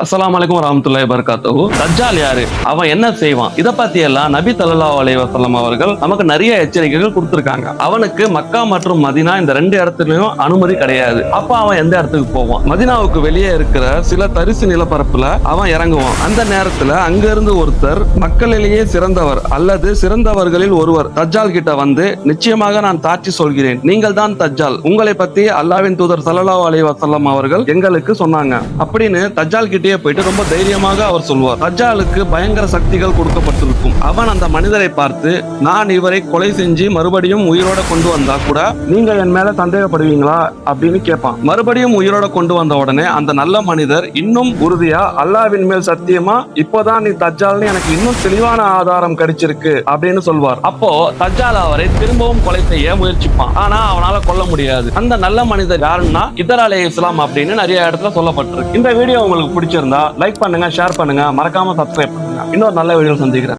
அஸ்ஸலாமு அலைக்கும் வரஹ்மத்துல்லாஹி வபரகாத்துஹு. தஜ்ஜால் யாரு, அவன் என்ன செய்வான், இத பத்தி எல்லாம் நபி ஸல்லல்லாஹு அலைஹி வஸல்லம் அவர்கள் நமக்கு நிறைய எச்சரிக்கைகள் கொடுத்திருக்காங்க. அவனுக்கு மக்கா மற்றும் மதீனா இந்த ரெண்டு இடத்துலயும் அனுமதி கிடையாது. அப்ப அவன் எந்த இடத்துக்கு போவான்? மதீனாவுக்கு வெளியே இருக்கிற சில தரிசு நிலப்பரப்புல அவன் இறங்குவான். அந்த நேரத்துல அங்க இருந்து ஒருத்தர் மக்களிலேயே சிறந்தவர் அல்லது சிறந்தவர்களில் ஒருவர் தஜ்ஜால் கிட்ட வந்து, நிச்சயமாக நான் சாட்சி சொல்கிறேன், நீங்கள் தான் தஜ்ஜால், உங்களை பத்தி அல்லாஹ்வின் தூதர் ஸல்லல்லாஹு அலைஹி வஸல்லம் அவர்கள் எங்களுக்கு சொன்னாங்க அப்படின்னு தஜ்ஜால் கிட்டே போயிட்டு ரொம்ப தைரியமாக அவர் சொல்வார். தஜ்ஜாலுக்கு பயங்கர சக்திகள் கொடுக்கப்பட்டிருக்கும். அவன் அந்த மனிதரை பார்த்து, நான் இவரை கொலை செஞ்சு மறுபடியும் உயிரோட கொண்டு வந்தா கூட நீங்க என் மேல சந்தேகப்படுவீங்களா அப்படின்னு கேட்பான். மறுபடியும் உயிரோட கொண்டு வந்த உடனே அந்த நல்ல மனிதர் இன்னும் உறுதியா, அல்லாஹ்வின் மேல் சத்தியமா, இப்போதான் நீ தஜ்ஜால்னு எனக்கு இன்னும் தெளிவான ஆதாரம் கிடைச்சிருக்கு அப்படின்னு சொல்வார். அப்போ தஜ்ஜால் அவரை திரும்பவும் கொலை செய்ய முயற்சிப்பான். ஆனா அவனால கொல்ல முடியாது. அந்த நல்ல மனிதர் யாருன்னா ஹிதர் அலைஹிஸ்ஸலாம் அப்படின்னு நிறைய இடத்துல சொல்லப்பட்டிருக்கு. இந்த வீடியோ உங்களுக்கு பிடிச்சிருந்தா லைக் பண்ணுங்க, ஷேர் பண்ணுங்க, மறக்காம சப்ஸ்கிரைப் பண்ணுங்க. இன்னொரு நல்ல வீடியோ சந்திக்கிறேன்.